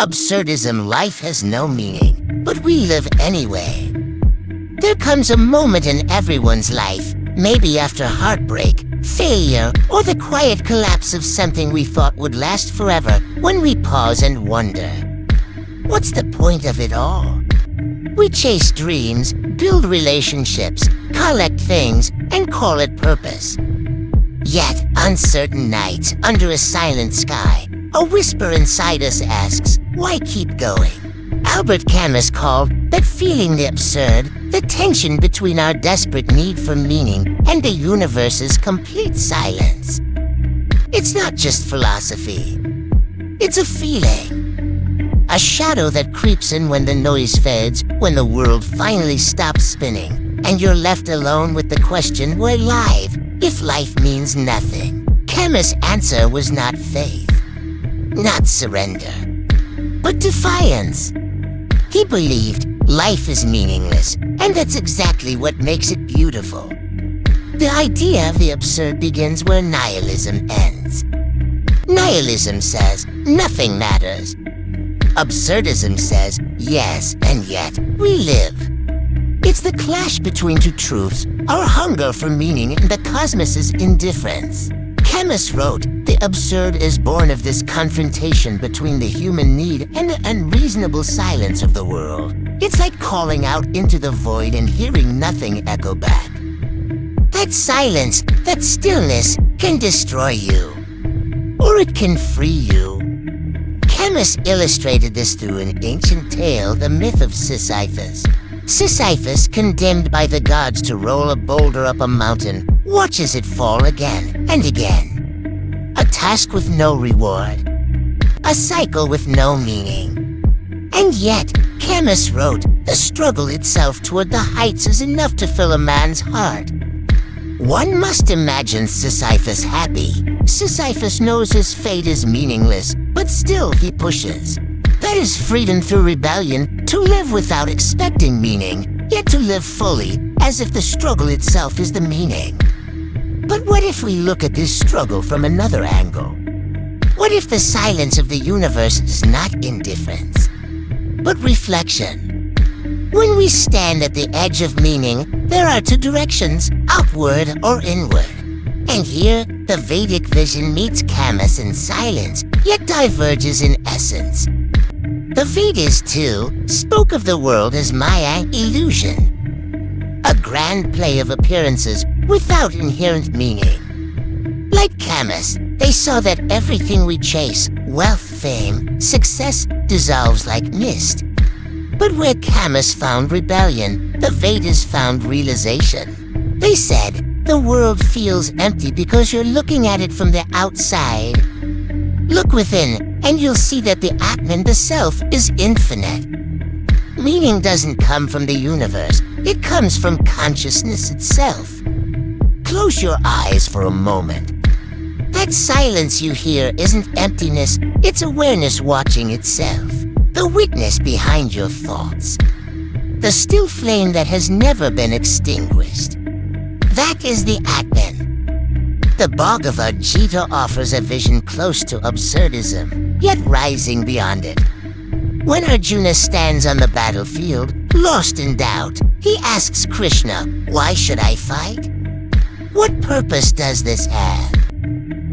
Absurdism, life has no meaning, but we live anyway. There comes a moment in everyone's life, maybe after heartbreak, failure, or the quiet collapse of something we thought would last forever, when we pause and wonder, what's the point of it all? We chase dreams, build relationships, collect things, and call it purpose. Yet, on certain nights, under a silent sky, a whisper inside us asks, why keep going? Albert Camus called that feeling the absurd, the tension between our desperate need for meaning and the universe's complete silence. It's not just philosophy. It's a feeling. A shadow that creeps in when the noise fades, when the world finally stops spinning, and you're left alone with the question, why live, if life means nothing? Camus' answer was not faith, not surrender, but defiance. He believed life is meaningless, and that's exactly what makes it beautiful. The idea of the absurd begins where nihilism ends. Nihilism says nothing matters. Absurdism says yes, and yet we live. It's the clash between two truths, our hunger for meaning and the cosmos's indifference. Camus wrote, the absurd is born of this confrontation between the human need and the unreasonable silence of the world. It's like calling out into the void and hearing nothing echo back. That silence, that stillness, can destroy you. Or it can free you. Camus illustrated this through an ancient tale, the myth of Sisyphus. Sisyphus, condemned by the gods to roll a boulder up a mountain, watches it fall again and again. A task with no reward. A cycle with no meaning. And yet, Camus wrote, the struggle itself toward the heights is enough to fill a man's heart. One must imagine Sisyphus happy. Sisyphus knows his fate is meaningless, but still he pushes. That is freedom through rebellion, to live without expecting meaning, yet to live fully, as if the struggle itself is the meaning. But what if we look at this struggle from another angle? What if the silence of the universe is not indifference, but reflection? When we stand at the edge of meaning, there are two directions, outward or inward. And here, the Vedic vision meets Camus in silence, yet diverges in essence. The Vedas, too, spoke of the world as Maya, illusion. A grand play of appearances without inherent meaning. Like Camus, they saw that everything we chase, wealth, fame, success, dissolves like mist. But where Camus found rebellion, the Vedas found realization. They said, the world feels empty because you're looking at it from the outside. Look within, and you'll see that the Atman, the self, is infinite. Meaning doesn't come from the universe, it comes from consciousness itself. Close your eyes for a moment. That silence you hear isn't emptiness, it's awareness watching itself. The witness behind your thoughts. The still flame that has never been extinguished. That is the Atman. The Bhagavad Gita offers a vision close to absurdism, yet rising beyond it. When Arjuna stands on the battlefield, lost in doubt, he asks Krishna, why should I fight? What purpose does this have?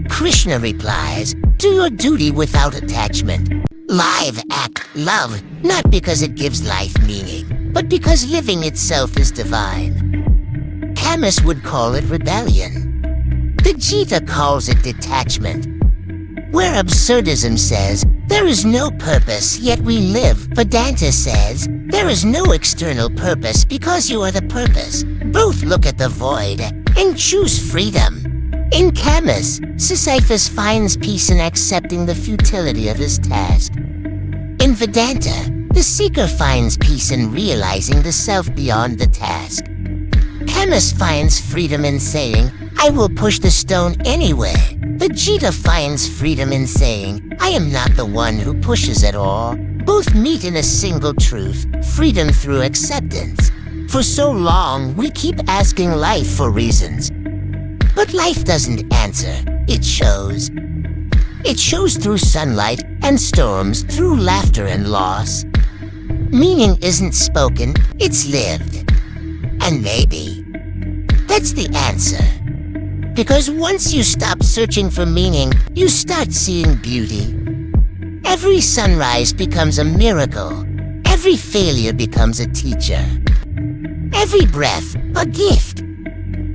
Krishna replies, do your duty without attachment. Live, act, love, not because it gives life meaning, but because living itself is divine. Camus would call it rebellion. The Gita calls it detachment. Where absurdism says, there is no purpose, yet we live, Vedanta says, there is no external purpose because you are the purpose. Both look at the void and choose freedom. In Camus, Sisyphus finds peace in accepting the futility of his task. In Vedanta, the seeker finds peace in realizing the self beyond the task. Camus finds freedom in saying, I will push the stone anyway. The Gita finds freedom in saying, I am not the one who pushes at all. Both meet in a single truth, freedom through acceptance. For so long, we keep asking life for reasons. But life doesn't answer, it shows. It shows through sunlight and storms, through laughter and loss. Meaning isn't spoken, it's lived. And maybe that's the answer. Because once you stop searching for meaning, you start seeing beauty. Every sunrise becomes a miracle. Every failure becomes a teacher. Every breath, a gift.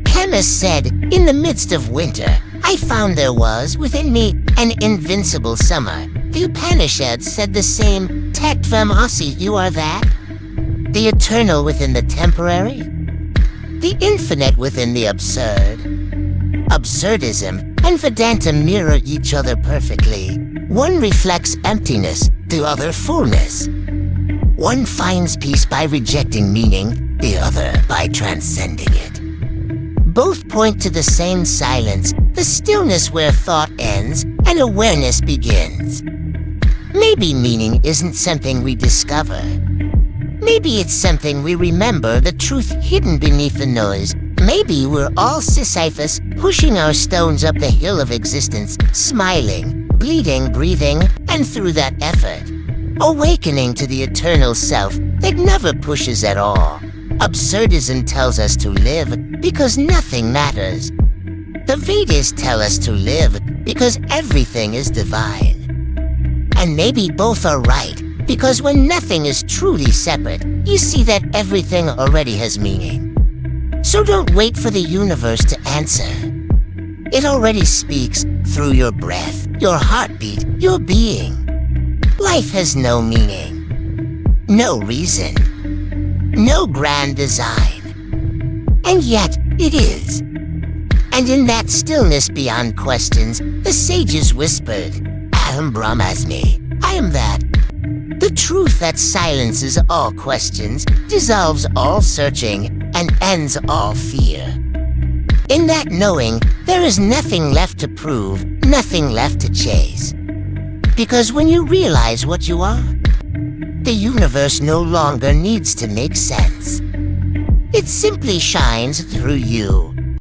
Camus said, in the midst of winter, I found there was within me an invincible summer. The Upanishads said the same, Tattvam Asi, you are that. The eternal within the temporary. The infinite within the absurd. Absurdism and Vedanta mirror each other perfectly. One reflects emptiness, the other fullness. One finds peace by rejecting meaning, the other by transcending it. Both point to the same silence, the stillness where thought ends and awareness begins. Maybe meaning isn't something we discover. Maybe it's something we remember, the truth hidden beneath the noise. Maybe we're all Sisyphus, pushing our stones up the hill of existence, smiling, bleeding, breathing, and through that effort, awakening to the eternal self that never pushes at all. Absurdism tells us to live because nothing matters. The Vedas tell us to live because everything is divine. And maybe both are right, because when nothing is truly separate, you see that everything already has meaning. So don't wait for the universe to answer. It already speaks through your breath, your heartbeat, your being. Life has no meaning, no reason, no grand design. And yet, it is. And in that stillness beyond questions, the sages whispered, Aham Brahmasmi, I am that. The truth that silences all questions, dissolves all searching, and ends all fear. In that knowing, there is nothing left to prove, nothing left to chase. Because when you realize what you are, the universe no longer needs to make sense. It simply shines through you.